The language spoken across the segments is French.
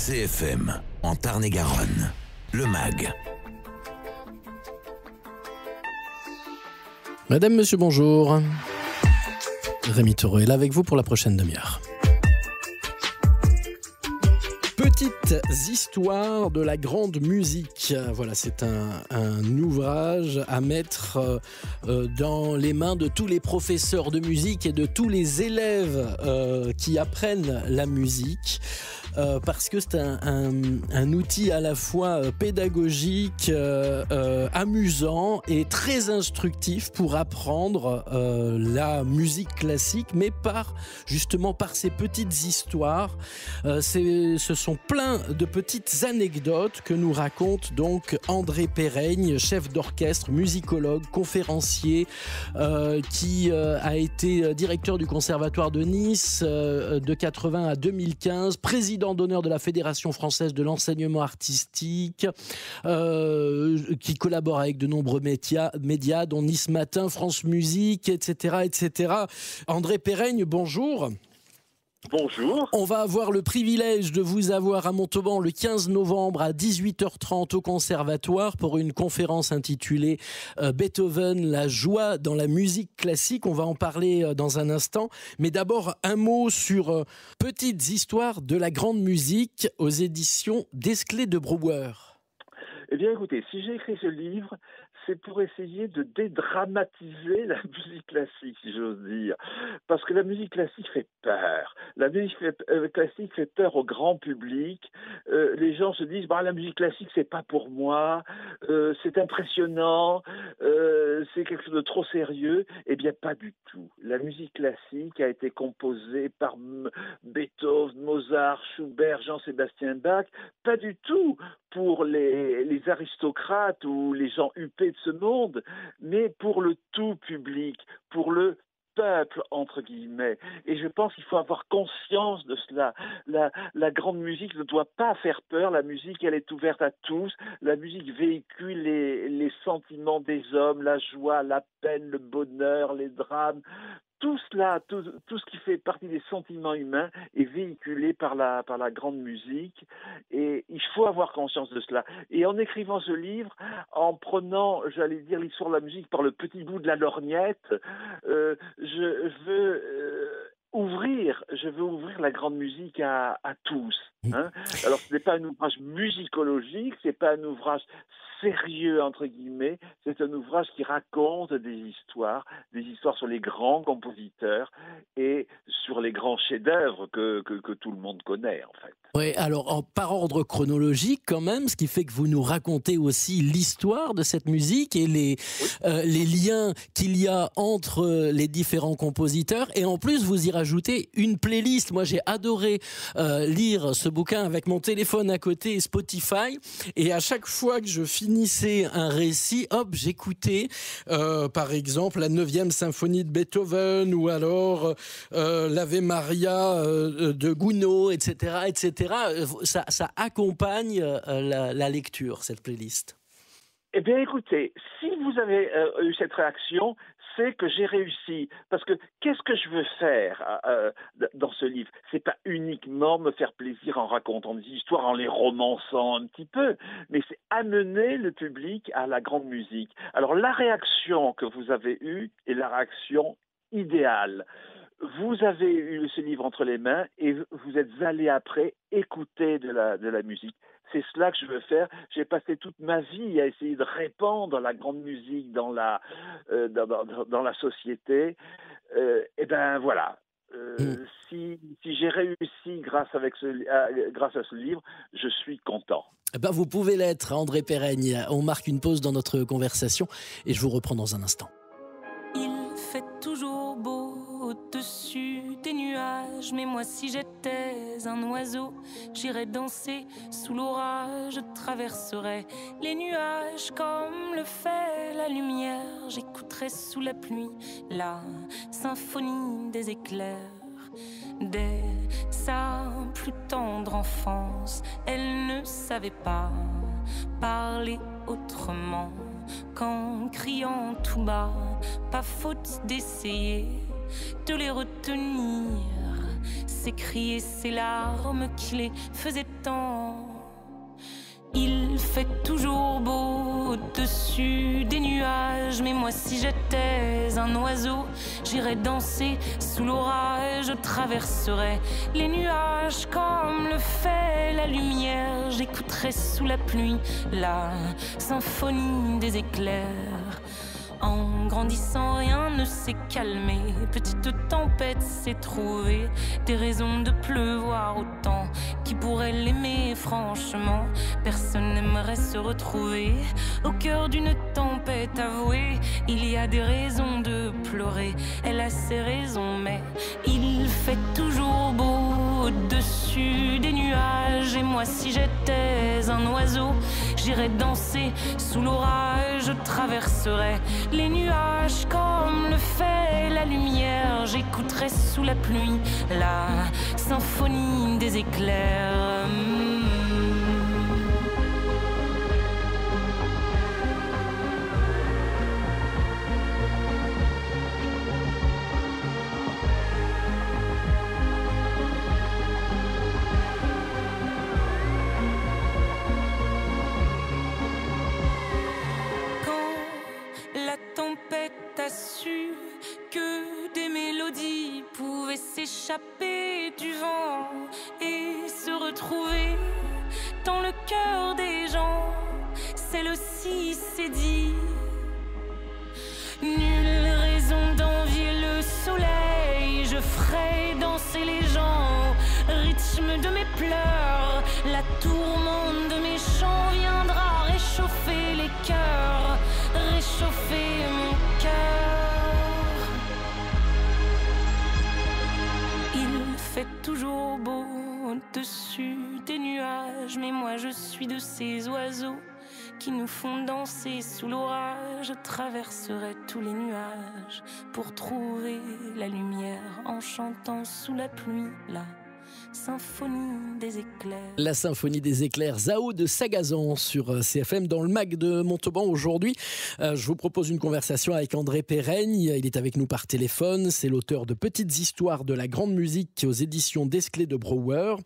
CFM, en Tarn-et-Garonne, le MAG. Madame, monsieur, bonjour. Rémi Taureau est là avec vous pour la prochaine demi-heure. Petites histoires de la grande musique. Voilà, c'est un ouvrage à mettre dans les mains de tous les professeurs de musique et de tous les élèves qui apprennent la musique. Parce que c'est un outil à la fois pédagogique, amusant et très instructif pour apprendre la musique classique, mais justement par ces petites histoires. Ce sont plein de petites anecdotes que nous raconte donc André Perraigne, chef d'orchestre, musicologue, conférencier, qui a été directeur du Conservatoire de Nice de 80 à 2015, président d'honneur de la Fédération française de l'enseignement artistique, qui collabore avec de nombreux médias, dont Nice Matin, France Musique, etc., etc. André Perraigne, bonjour. Bonjour. On va avoir le privilège de vous avoir à Montauban le 15 novembre à 18h30 au Conservatoire pour une conférence intitulée Beethoven, la joie dans la musique classique. On va en parler dans un instant. Mais d'abord, un mot sur Petites histoires de la grande musique aux éditions Desclés de Brouwer. Eh bien, écoutez, si j'ai écrit ce livre, c'est pour essayer de dédramatiser la musique classique, si j'ose dire. Parce que la musique classique fait peur. La musique classique fait peur au grand public. Les gens se disent, la musique classique, c'est pas pour moi. C'est impressionnant. C'est quelque chose de trop sérieux. Eh bien, pas du tout. La musique classique a été composée par Beethoven, Mozart, Schubert, Jean-Sébastien Bach. Pas du tout pour les aristocrates ou les gens huppés de ce monde, mais pour le tout public, pour le peuple, entre guillemets. Et je pense qu'il faut avoir conscience de cela. La grande musique ne doit pas faire peur. La musique, elle est ouverte à tous. La musique véhicule les sentiments des hommes, la joie, la peine, le bonheur, les drames. Tout cela, tout ce qui fait partie des sentiments humains est véhiculé par la grande musique, et il faut avoir conscience de cela. Et en écrivant ce livre, en prenant, j'allais dire, l'histoire de la musique par le petit bout de la lorgnette, je veux ouvrir la grande musique à tous. Hein. Alors, ce n'est pas un ouvrage musicologique, c'est pas un ouvrage sérieux, entre guillemets, c'est un ouvrage qui raconte des histoires sur les grands compositeurs et sur les grands chefs-d'œuvre que tout le monde connaît, en fait. Oui, alors par ordre chronologique quand même, ce qui fait que vous nous racontez aussi l'histoire de cette musique et les liens qu'il y a entre les différents compositeurs, et en plus vous y rajoutez une playlist. Moi j'ai adoré lire ce bouquin avec mon téléphone à côté et Spotify, et à chaque fois que je finissais un récit, j'écoutais par exemple la 9e symphonie de Beethoven, ou alors l'Ave Maria de Gounod, etc., etc. Ça accompagne la lecture, cette playlist. Eh bien, écoutez, si vous avez eu cette réaction, c'est que j'ai réussi. Parce que qu'est-ce que je veux faire dans ce livre ? C'est pas uniquement me faire plaisir en racontant des histoires, en les romançant un petit peu, mais c'est amener le public à la grande musique. Alors, la réaction que vous avez eue est la réaction idéale. Vous avez eu ce livre entre les mains et vous êtes allé après écouter de la musique. C'est cela que je veux faire. J'ai passé toute ma vie à essayer de répandre la grande musique dans la société. Et ben voilà. Si j'ai réussi grâce à ce livre, je suis content. Vous pouvez l'être, André Perraigne. On marque une pause dans notre conversation et je vous reprends dans un instant. Il fait toujours beau au-dessus des nuages, mais moi si j'étais un oiseau, j'irais danser sous l'orage, je traverserais les nuages comme le fait la lumière, j'écouterais sous la pluie la symphonie des éclairs. Dès sa plus tendre enfance, elle ne savait pas parler autrement qu'en criant tout bas. Pas faute d'essayer de les retenir, ses cris et ses larmes qui les faisaient tant. Il fait toujours beau au-dessus des nuages, mais moi si j'étais un oiseau, j'irais danser sous l'orage, je traverserais les nuages comme le fait la lumière, j'écouterais sous la pluie la symphonie des éclairs. En grandissant, rien ne s'est calmé. Petite tempête s'est trouvée des raisons de pleuvoir autant. Qui pourrait l'aimer franchement? Personne n'aimerait se retrouver au cœur d'une tempête avouée. Il y a des raisons de pleurer, elle a ses raisons, mais il fait toujours beau au-dessus des nuages. Et moi si j'étais un oiseau, j'irais danser sous l'orage, je traverserais les nuages comme le fait la lumière, j'écouterai sous la pluie la symphonie des éclairs. T'as su que des mélodies pouvaient s'échapper du vent et se retrouver dans le cœur des gens. Celle-ci s'est dit, nulle raison d'envier le soleil. Je ferai danser les gens, rythme de mes pleurs. La tourmente de mes chants viendra réchauffer les cœurs, réchauffer mon cœur. Il fait toujours beau au-dessus des nuages, mais moi je suis de ces oiseaux qui nous font danser sous l'orage. Je traverserai tous les nuages pour trouver la lumière en chantant sous la pluie la symphonie des éclairs. La symphonie des éclairs, Zao de Sagazan sur CFM dans le MAG de Montauban aujourd'hui. Je vous propose une conversation avec André Péreigne. Il est avec nous par téléphone. C'est l'auteur de Petites histoires de la grande musique aux éditions Desclés de Brouwer.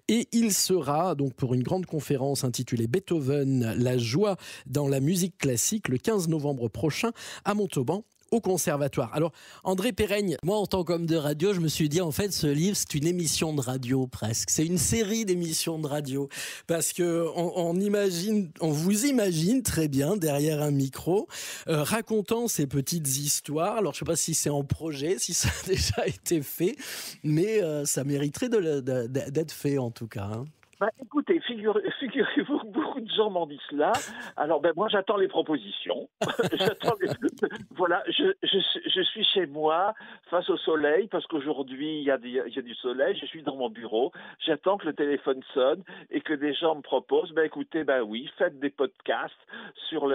Et il sera donc pour une grande conférence intitulée Beethoven, la joie dans la musique classique le 15 novembre prochain à Montauban, au Conservatoire. Alors, André Péreigne, moi, en tant qu'homme de radio, je me suis dit, en fait, ce livre, c'est une émission de radio, presque. C'est une série d'émissions de radio. Parce que on vous imagine très bien derrière un micro, racontant ces petites histoires. Alors, je sais pas si c'est en projet, si ça a déjà été fait, mais ça mériterait d'être fait, en tout cas, hein. Bah, écoutez, figurez-vous que beaucoup de gens m'ont dit cela. Alors, moi, j'attends les propositions. Voilà, je suis chez moi, face au soleil, parce qu'aujourd'hui, il y a du soleil. Je suis dans mon bureau. J'attends que le téléphone sonne et que des gens me proposent. Écoutez, oui, faites des podcasts sur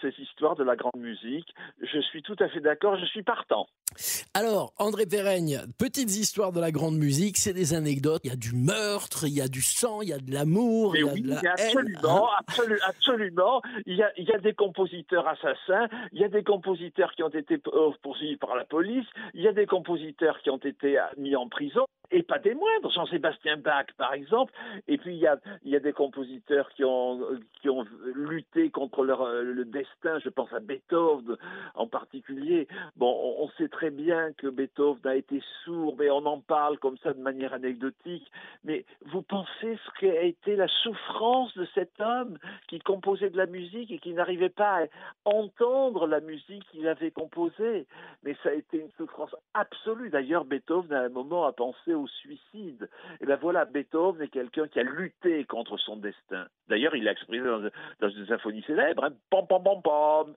ces histoires de la grande musique. Je suis tout à fait d'accord. Je suis partant. Alors, André Péreigne, Petites histoires de la grande musique, c'est des anecdotes. Il y a du meurtre, il y a du sang, il y a de l'amour, il y a de la absolument, haine. absolument. Il y a des compositeurs assassins, il y a des compositeurs qui ont été poursuivis par la police, il y a des compositeurs qui ont été mis en prison. Et pas des moindres, Jean-Sébastien Bach par exemple, et puis il y a des compositeurs qui ont lutté contre le destin, je pense à Beethoven en particulier. On sait très bien que Beethoven a été sourd, mais on en parle comme ça de manière anecdotique, mais vous pensez ce qu'a été la souffrance de cet homme qui composait de la musique et qui n'arrivait pas à entendre la musique qu'il avait composée, mais ça a été une souffrance absolue. D'ailleurs, Beethoven à un moment a pensé au suicide. Et voilà, Beethoven est quelqu'un qui a lutté contre son destin. D'ailleurs, il l'a exprimé dans une symphonie célèbre, hein. Pom, pom, pom, pom.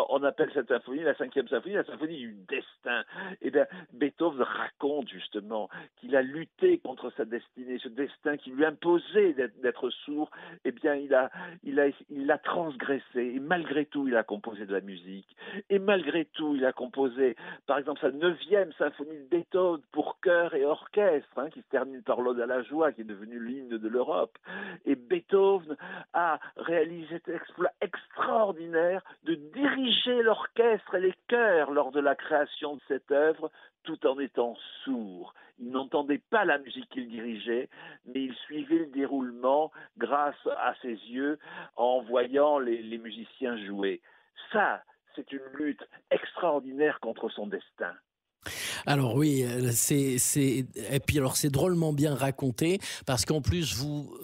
On appelle cette symphonie la 5e symphonie, la symphonie du destin. Et Beethoven raconte justement qu'il a lutté contre sa destinée, ce destin qui lui imposait d'être sourd. Il a transgressé. Et malgré tout, il a composé de la musique. Et malgré tout, il a composé, par exemple, sa 9e symphonie de Beethoven pour chœur et orchestre, qui se termine par l'Ode à la joie, qui est devenue l'hymne de l'Europe. Et Beethoven a réalisé cet exploit extraordinaire de diriger l'orchestre et les chœurs lors de la création de cette œuvre, tout en étant sourd. Il n'entendait pas la musique qu'il dirigeait, mais il suivait le déroulement grâce à ses yeux en voyant les musiciens jouer. Ça, c'est une lutte extraordinaire contre son destin. Alors oui, et puis alors c'est drôlement bien raconté parce qu'en plus vous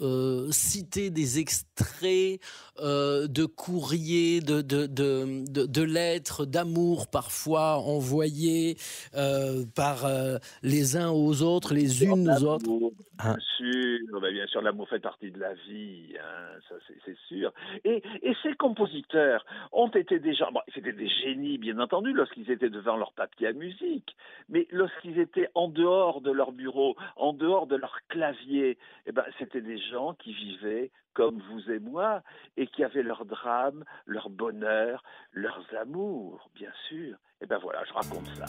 citez des extraits de courriers, de lettres d'amour parfois envoyées par les uns aux autres, les unes aux autres. Bien sûr, l'amour fait partie de la vie, hein, ça c'est sûr. Et ces compositeurs ont été des gens, c'était des génies bien entendu lorsqu'ils étaient devant leur papier à musique, mais lorsqu'ils étaient en dehors de leur bureau, en dehors de leur clavier, c'était des gens qui vivaient comme vous et moi et qui avaient leurs drames, leurs bonheurs, leurs amours, bien sûr. Voilà, je raconte ça.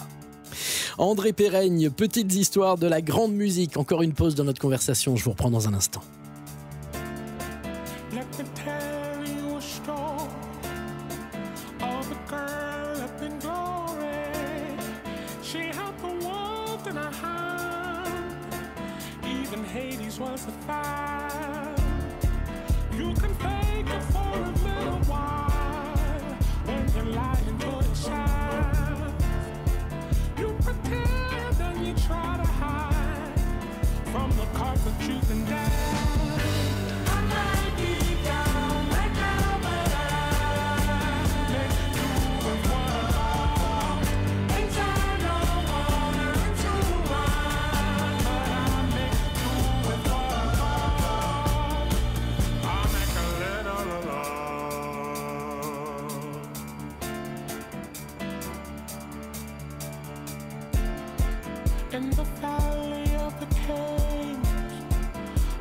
André Péreigne, petites histoires de la grande musique. Encore une pause dans notre conversation, je vous reprends dans un instant. In the valley of the Thames,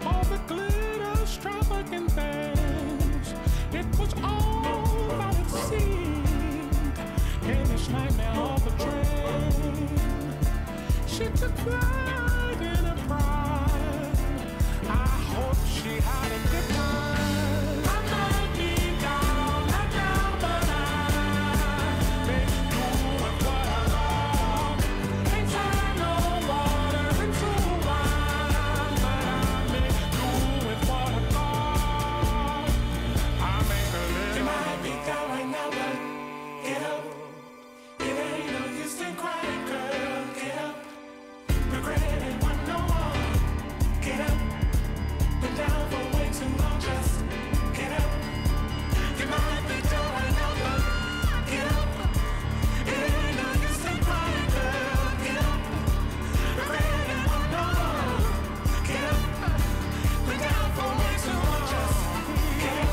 all the glitter, extravagant things. It was all that it seemed in this nightmare of a dream. She took pride in her pride. I hope she had a good time. I might be down, not down, but I make do with what I got. Ain't time no water into wine, but I make do with what I got. I make a little. You might be down right now, but get up. It ain't no use in crying, girl. Get up. Regret it, want no more. Get up. Been down for way too long, just get up. You might be down right now, but get up. It ain't no use in crying, girl. Get up. Regret it, want no more. Get up. Been down for way too long, just get up.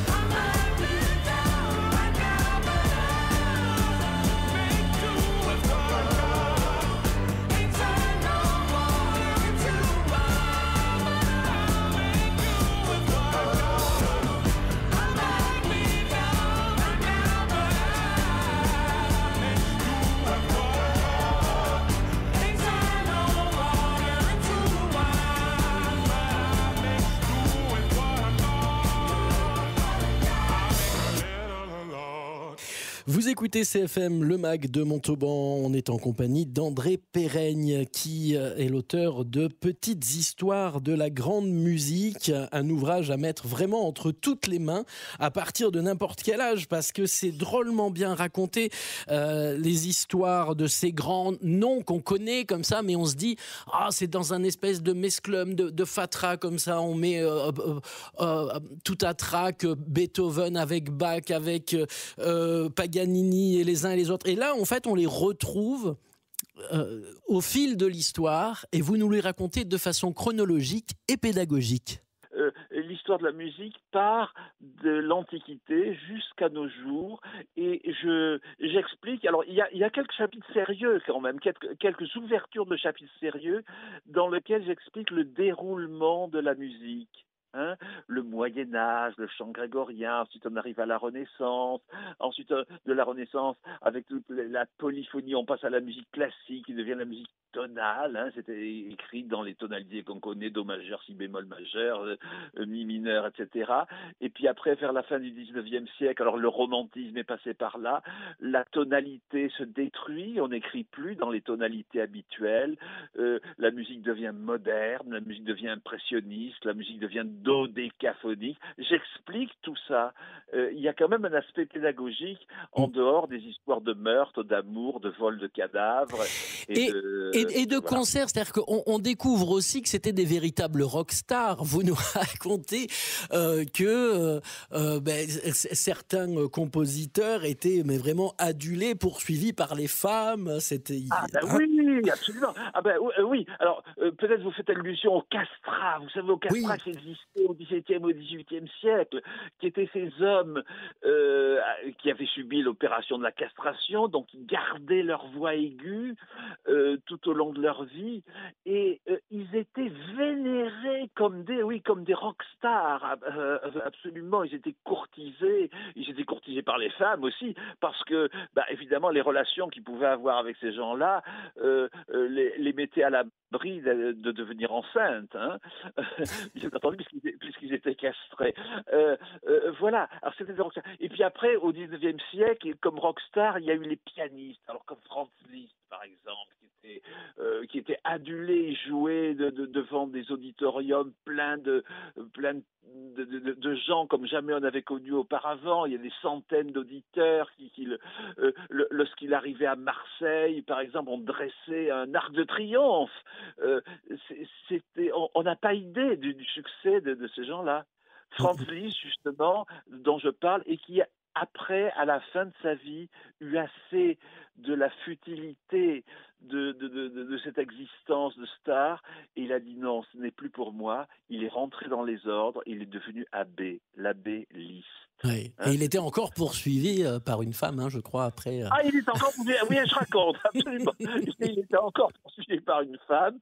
I might be down right now, but I make do with what I got. Ain't time no water into wine, but I make do with what I got. I might be down right now, but I make do with what I got. Ain't time no water into wine, but I make do with what I got. Vous écoutez CFM, le mag de Montauban. On est en compagnie d'André Péreigne, qui est l'auteur de Petites histoires de la grande musique, un ouvrage à mettre vraiment entre toutes les mains à partir de n'importe quel âge, parce que c'est drôlement bien raconté, les histoires de ces grands noms qu'on connaît comme ça, mais on se dit, c'est dans un espèce de mesclum, de fatras comme ça, on met tout à trac, Beethoven avec Bach, avec Paganini et les uns et les autres. Et là, en fait, on les retrouve au fil de l'histoire et vous nous les racontez de façon chronologique et pédagogique. L'histoire de la musique part de l'Antiquité jusqu'à nos jours et j'explique. Alors il y a quelques chapitres sérieux quand même, quelques ouvertures de chapitres sérieux dans lesquels j'explique le déroulement de la musique. Hein, le Moyen Âge, le chant grégorien, ensuite on arrive à la Renaissance, ensuite de la Renaissance, avec toute la polyphonie, on passe à la musique classique, qui devient la musique tonale, hein, c'était écrit dans les tonalités qu'on connaît, do majeur, si bémol majeur, mi mineur, etc. Et puis après, vers la fin du 19e siècle, alors le romantisme est passé par là, la tonalité se détruit, on n'écrit plus dans les tonalités habituelles, la musique devient moderne, la musique devient impressionniste, la musique devient dodécaphonique. J'explique tout ça. Il y a quand même un aspect pédagogique en dehors des histoires de meurtre, d'amour, de vol de cadavres et de voilà. concerts. C'est-à-dire qu'on découvre aussi que c'était des véritables rockstars. Vous nous racontez que certains compositeurs étaient vraiment adulés, poursuivis par les femmes. C'était Oui, absolument. Oui. Alors peut-être vous faites allusion au castrat. Vous savez, au castrat qui existait au XVIIe, au XVIIIe siècle, qui étaient ces hommes qui avaient subi l'opération de la castration, donc qui gardaient leur voix aiguë tout au long de leur vie, et ils étaient vénérés comme des rockstars, absolument. Ils étaient courtisés par les femmes aussi, parce que évidemment les relations qu'ils pouvaient avoir avec ces gens-là les mettaient à l'abri de devenir enceintes, hein. Bien entendu, puisqu'ils étaient castrés. Voilà. Alors c'était des rockstars. Et puis après, au 19e siècle, comme rockstar, il y a eu les pianistes. Alors comme Franz Liszt, par exemple, qui était adulé et joué devant des auditoriums pleins de gens comme jamais on avait connu auparavant. Il y a des centaines d'auditeurs lorsqu'il arrivait à Marseille, par exemple, on dressait un arc de triomphe. On n'a pas idée du succès de ces gens-là. Franz Liszt, justement, dont je parle, et qui après, à la fin de sa vie, eut assez de la futilité de cette existence de star, et il a dit non, ce n'est plus pour moi. Il est rentré dans les ordres, il est devenu abbé, l'abbé Liszt. Oui. Et il était encore poursuivi par une femme, je crois, après. Il est encore poursuivi. Oui, je raconte, absolument. Il était encore poursuivi par une femme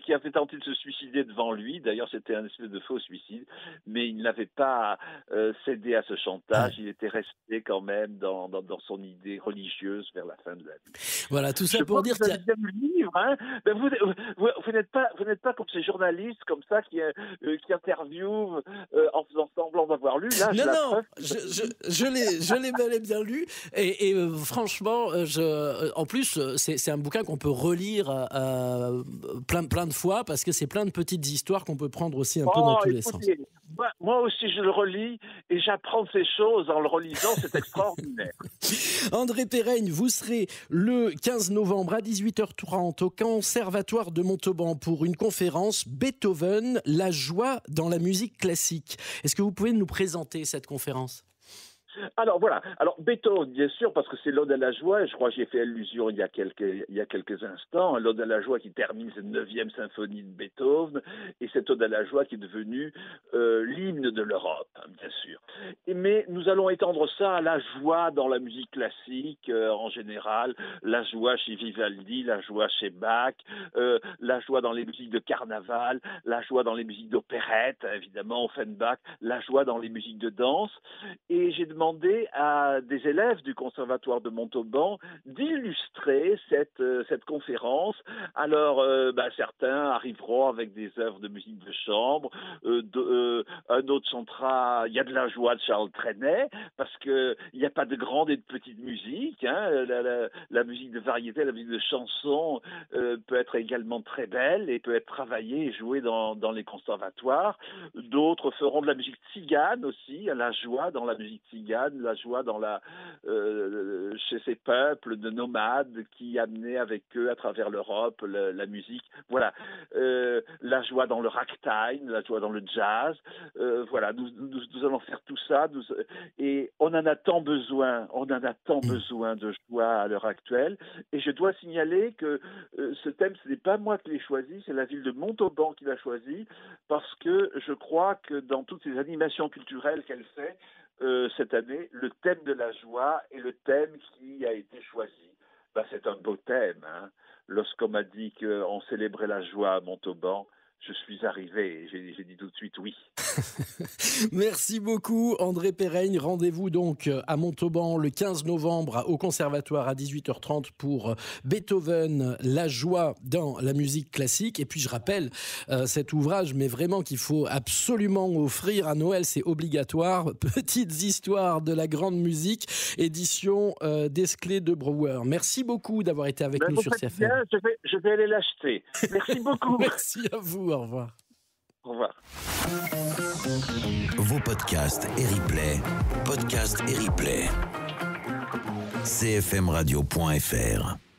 qui avait tenté de se suicider devant lui. D'ailleurs, c'était un espèce de faux suicide, mais il n'avait pas cédé à ce chantage. Il était resté quand même dans son idée religieuse vers la fin de la vie. Voilà, tout ça pour dire que vous avez bien lu le livre, hein. Vous n'êtes pas comme ces journalistes comme ça qui interviewent en faisant semblant d'avoir lu. Là, non, je l'ai bel et bien lu, et franchement, en plus, c'est un bouquin qu'on peut relire plein de fois, parce que c'est plein de petites histoires qu'on peut prendre aussi un peu dans tous les sens. Moi aussi, je le relis et j'apprends ces choses en le relisant, c'est extraordinaire. André Perraigne, vous serez le 15 novembre à 18h30 au Conservatoire de Montauban pour une conférence Beethoven, la joie dans la musique classique. Est-ce que vous pouvez nous présenter cette conférence ? Alors voilà, Beethoven, bien sûr, parce que c'est l'Ode à la joie, et je crois que j'y ai fait allusion il y a quelques instants, l'Ode à la joie qui termine cette 9e symphonie de Beethoven, et cette Ode à la joie qui est devenue l'hymne de l'Europe, bien sûr. Mais nous allons étendre ça à la joie dans la musique classique en général, la joie chez Vivaldi, la joie chez Bach, la joie dans les musiques de carnaval, la joie dans les musiques d'opérette, évidemment, Offenbach, la joie dans les musiques de danse, et j'ai demandé à des élèves du Conservatoire de Montauban d'illustrer cette conférence. Alors, certains arriveront avec des œuvres de musique de chambre, un autre chantera « Il y a de la joie » de Charles Trenet, parce qu'il n'y a pas de grande et de petite musique. Hein. La musique de variété, la musique de chanson peut être également très belle et peut être travaillée et jouée dans les conservatoires. D'autres feront de la musique tzigane aussi, la joie dans la musique tzigane, la joie chez ces peuples de nomades qui amenaient avec eux à travers l'Europe la musique. Voilà, la joie dans le ragtime, la joie dans le jazz. Voilà, nous allons faire tout ça, et on en a tant besoin de joie à l'heure actuelle. Et je dois signaler que ce thème, ce n'est pas moi qui l'ai choisi, c'est la ville de Montauban qui l'a choisi, parce que je crois que dans toutes ces animations culturelles qu'elle fait, cette année, le thème de la joie est le thème qui a été choisi. C'est un beau thème. Hein. Lorsqu'on m'a dit qu'on célébrait la joie à Montauban, je suis arrivé et j'ai dit tout de suite oui. Merci beaucoup André Perraigne. Rendez-vous donc à Montauban le 15 novembre au Conservatoire à 18h30 pour Beethoven, la joie dans la musique classique. Et puis je rappelle cet ouvrage, mais vraiment qu'il faut absolument offrir à Noël, c'est obligatoire. Petites histoires de la grande musique, édition Desclés de Brouwer. Merci beaucoup d'avoir été avec nous sur CFM. Bien, je vais aller l'acheter. Merci beaucoup. Merci à vous, au revoir. Au revoir. Vos podcasts et replays. Podcasts et replays. cfmradio.fr